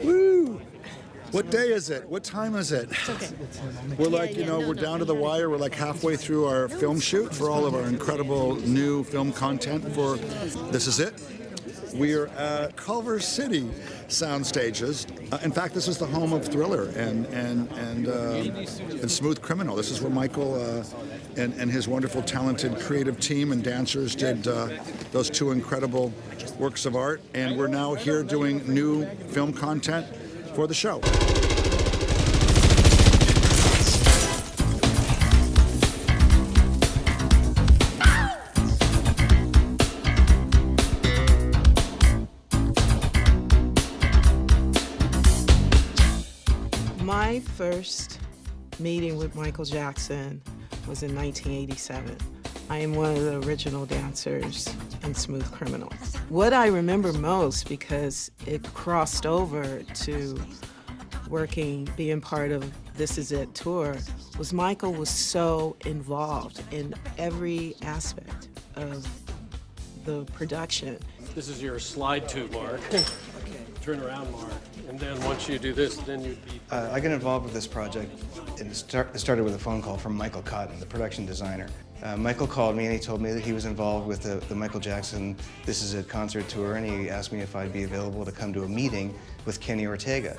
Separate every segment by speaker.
Speaker 1: Woo! What day is it? What time is it? We're like, we're down to the wire. We're like halfway through our film shoot for all of our incredible new film content for This Is It. We're at Culver City Sound Stages. In fact, this is the home of Thriller and Smooth Criminal. This is where Michael and his wonderful, talented, creative team and dancers did those two incredible works of art. And we're now here doing new film content for the show.
Speaker 2: My first meeting with Michael Jackson was in 1987. I am one of the original dancers in Smooth Criminal. What I remember most, because it crossed over to being part of This Is It tour, was Michael was so involved in every aspect of the production.
Speaker 3: This is your slide tube, Mark. Turn around, Mark. And then once you do this, then you'd be...
Speaker 4: I got involved with this project, and it started with a phone call from Michael Cotton, the production designer. Michael called me and he told me that he was involved with the Michael Jackson This Is It concert tour, and he asked me if I'd be available to come to a meeting with Kenny Ortega.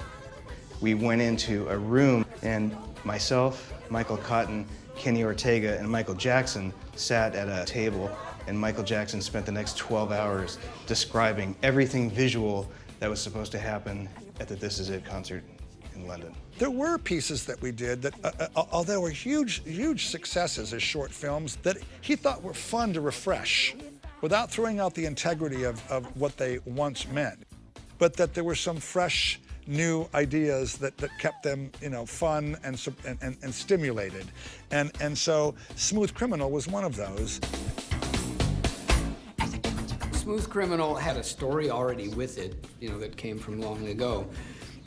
Speaker 4: We went into a room, and myself, Michael Cotton, Kenny Ortega, and Michael Jackson sat at a table, and Michael Jackson spent the next 12 hours describing everything visual that was supposed to happen at the This Is It concert in London.
Speaker 1: There were pieces that we did that, although were huge successes as short films, that he thought were fun to refresh without throwing out the integrity of what they once meant, but that there were some fresh, new ideas that kept them, fun and stimulated. And so Smooth Criminal was one of those.
Speaker 5: Smooth Criminal had a story already with it, that came from long ago.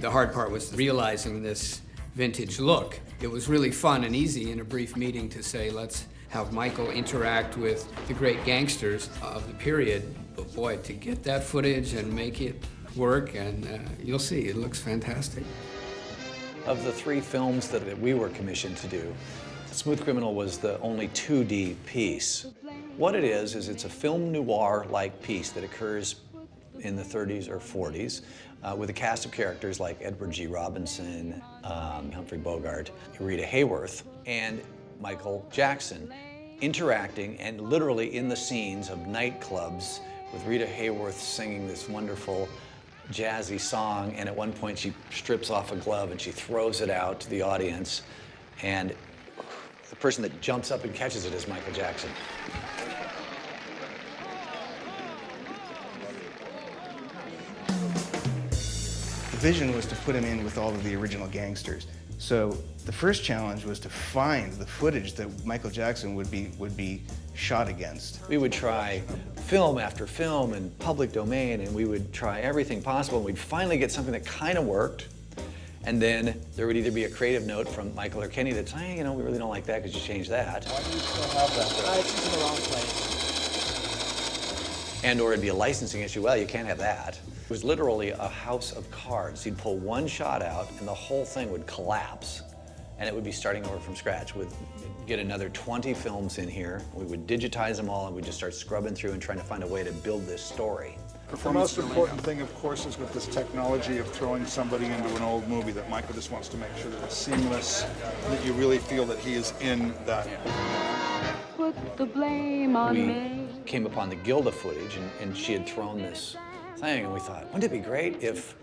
Speaker 5: The hard part was realizing this vintage look. It was really fun and easy in a brief meeting to say, let's have Michael interact with the great gangsters of the period. But boy, to get that footage and make it work, and you'll see, it looks fantastic.
Speaker 6: Of the three films that we were commissioned to do, Smooth Criminal was the only 2D piece. What it is it's a film noir-like piece that occurs in the 30s or 40s with a cast of characters like Edward G. Robinson, Humphrey Bogart, Rita Hayworth, and Michael Jackson interacting and literally in the scenes of nightclubs with Rita Hayworth singing this wonderful jazzy song, and at one point she strips off a glove and she throws it out to the audience, and the person that jumps up and catches it is Michael Jackson.
Speaker 4: The vision was to put him in with all of the original gangsters. So the first challenge was to find the footage that Michael Jackson would be shot against.
Speaker 6: We would try film after film in public domain, and we would try everything possible, and we'd finally get something that kind of worked. And then there would either be a creative note from Michael or Kenny that's, hey, we really don't like that because you changed that.
Speaker 7: Why do you still have that? It's in the wrong place.
Speaker 6: And or it'd be a licensing issue. Well, you can't have that. It was literally a house of cards. You'd pull one shot out and the whole thing would collapse, and it would be starting over from scratch. We'd get another 20 films in here. We would digitize them all, and we'd just start scrubbing through and trying to find a way to build this story.
Speaker 1: The most important thing, of course, is with this technology of throwing somebody into an old movie that Michael just wants to make sure that it's seamless, that you really feel that he is in that.
Speaker 8: Put the blame on me.
Speaker 6: We came upon the Gilda footage, and she had thrown this thing, and we thought, wouldn't it be great if,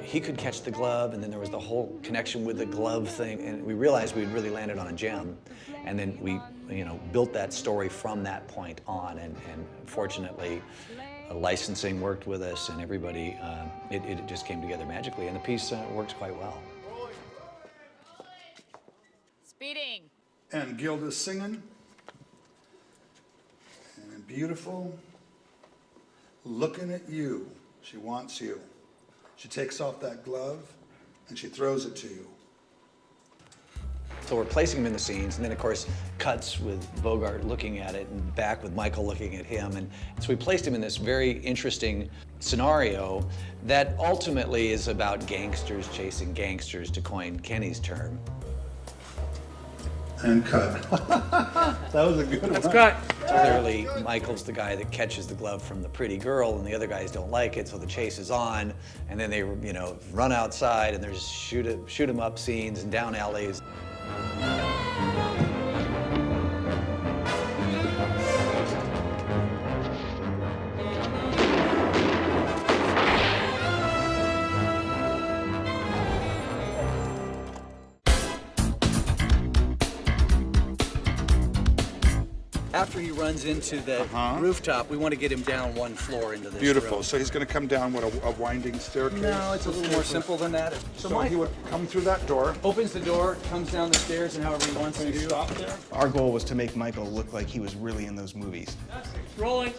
Speaker 6: he could catch the glove, and then there was the whole connection with the glove thing, and we realized we'd really landed on a gem, and then we, built that story from that point on, and fortunately, licensing worked with us, and everybody, it just came together magically, and the piece works quite well.
Speaker 8: Speeding.
Speaker 1: And Gilda's singing, and beautiful, looking at you. She wants you. She takes off that glove and she throws it to you.
Speaker 6: So we're placing him in the scenes, and then of course cuts with Bogart looking at it, and back with Michael looking at him, and so we placed him in this very interesting scenario that ultimately is about gangsters chasing gangsters, to coin Kenny's term.
Speaker 1: And cut. That was a good one.
Speaker 3: That's cut.
Speaker 6: Clearly, Michael's the guy that catches the glove from the pretty girl, and the other guys don't like it, so the chase is on, and then they, you know, run outside, and there's shoot 'em up scenes and down alleys. After he runs into the rooftop, we want to get him down one floor into this
Speaker 1: Beautiful.
Speaker 6: room.
Speaker 1: So he's going to come down, what, a winding staircase?
Speaker 6: No, it's a little more simple than that.
Speaker 1: So he would come through that door.
Speaker 6: Opens the door, comes down the stairs, and however he wants to do.
Speaker 1: Stop there.
Speaker 4: Our goal was to make Michael look like he was really in those movies.
Speaker 3: Rolling.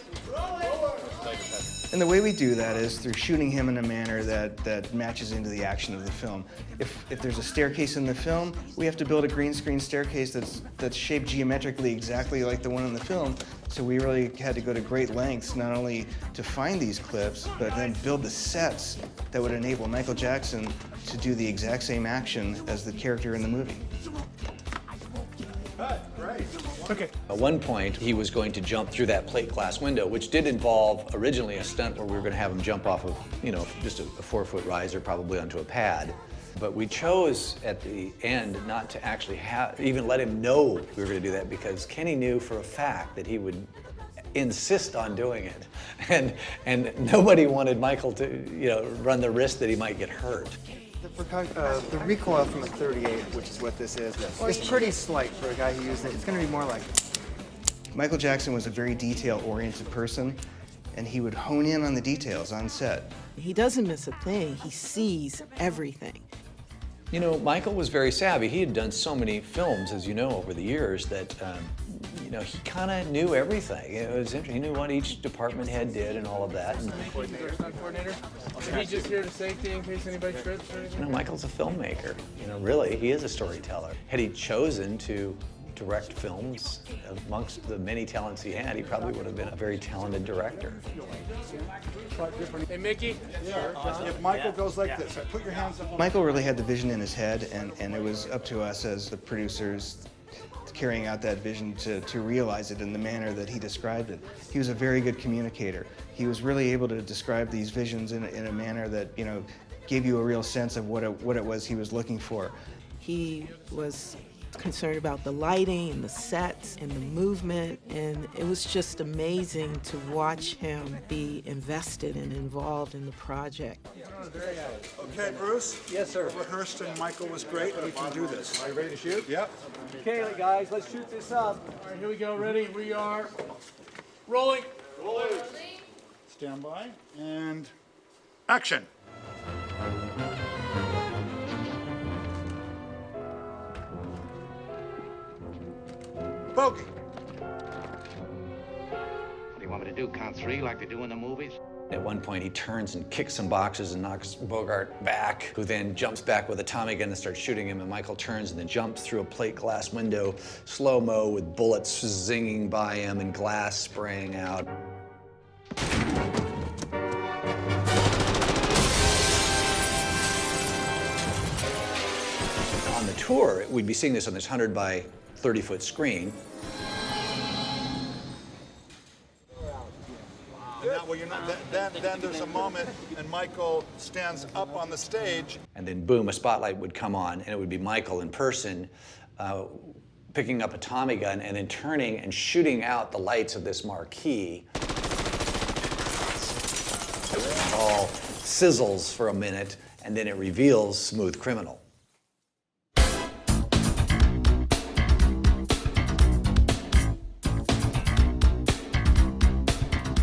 Speaker 4: And the way we do that is through shooting him in a manner that matches into the action of the film. If there's a staircase in the film, we have to build a green screen staircase that's shaped geometrically exactly like the one in the film. So we really had to go to great lengths not only to find these clips, but then build the sets that would enable Michael Jackson to do the exact same action as the character in the movie.
Speaker 3: Okay.
Speaker 6: At one point, he was going to jump through that plate glass window, which did involve originally a stunt where we were going to have him jump off of, you know, just a 4-foot riser, probably onto a pad. But we chose at the end not to actually even let him know we were going to do that, because Kenny knew for a fact that he would insist on doing it, and nobody wanted Michael to, you know, run the risk that he might get hurt.
Speaker 7: The recoil from a .38, which is what this is pretty slight for a guy who used it. It's going to be more like...
Speaker 4: Michael Jackson was a very detail-oriented person, and he would hone in on the details on set.
Speaker 2: He doesn't miss a thing. He sees everything.
Speaker 6: You know, Michael was very savvy. He had done so many films, as you know, over the years that, you know, he kind of knew everything. It was interesting. He knew what each department head did and all of that. And,
Speaker 3: Coordinator. Is he just here to safety in case anybody trips or anything?
Speaker 6: you know, Michael's a filmmaker. You know, really, he is a storyteller. Had he chosen to direct films amongst the many talents he had, he probably would have been a very talented director.
Speaker 3: Hey, Mickey.
Speaker 1: If Michael goes like this, put your hands up.
Speaker 4: Michael really had the vision in his head, and it was up to us as the producers carrying out that vision to realize it in the manner that he described it. He was a very good communicator. He was really able to describe these visions in a manner that, you know, gave you a real sense of what it was he was looking for.
Speaker 2: He was concerned about the lighting and the sets and the movement, and it was just amazing to watch him be invested and involved in the project.
Speaker 1: Okay, Bruce?
Speaker 3: Yes, sir.
Speaker 1: Rehearsed and Michael was great. We can do this.
Speaker 3: Are you ready to shoot?
Speaker 1: Yep.
Speaker 3: Okay, guys, let's shoot this up. All right, here we go. Ready? We are rolling.
Speaker 1: Stand by. And action. Bogey.
Speaker 9: What do you want me to do, count 3 like they do in the movies?
Speaker 6: At one point, he turns and kicks some boxes and knocks Bogart back, who then jumps back with a Tommy gun and starts shooting him, and Michael turns and then jumps through a plate glass window, slow-mo with bullets zinging by him and glass spraying out. On the tour, we'd be seeing this on this 100 by 30-foot screen.
Speaker 1: Well, you're not, then there's a moment, and Michael stands up on the stage.
Speaker 6: And then, boom, a spotlight would come on, and it would be Michael in person picking up a Tommy gun and then turning and shooting out the lights of this marquee. It all sizzles for a minute, and then it reveals Smooth Criminal.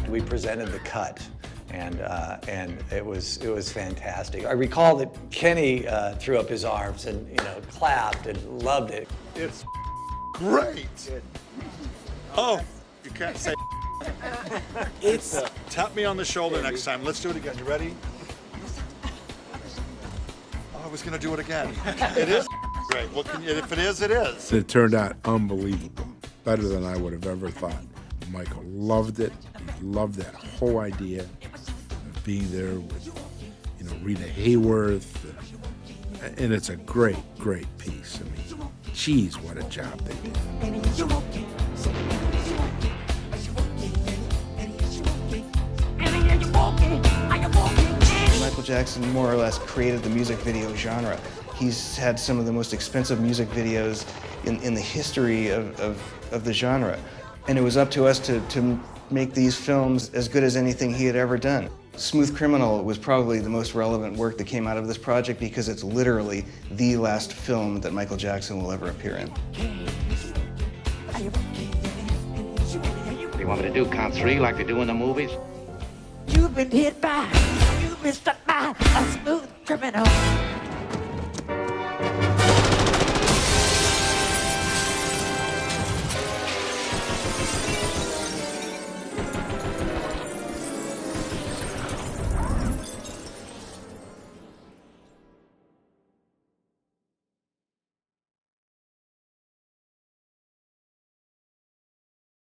Speaker 6: We presented the cut, and it was fantastic. I recall that Kenny threw up his arms and, you know, clapped and loved it.
Speaker 1: It's great. Oh, you can't say.
Speaker 2: It's
Speaker 1: Tap me on the shoulder next time. Let's do it again. You ready? Oh, I was gonna do it again. It is. Great. Well, if it is, it is.
Speaker 10: It turned out unbelievable, better than I would have ever thought. Michael loved it. He loved that whole idea of being there with, Rita Hayworth, and it's a great, great piece. I mean, geez, what a job they did.
Speaker 4: Michael Jackson more or less created the music video genre. He's had some of the most expensive music videos in the history of the genre. And it was up to us to make these films as good as anything he had ever done. Smooth Criminal was probably the most relevant work that came out of this project because it's literally the last film that Michael Jackson will ever appear in.
Speaker 9: What do you want me to do, count three like they do in the movies?
Speaker 11: You've been hit by, you've been struck by a smooth criminal.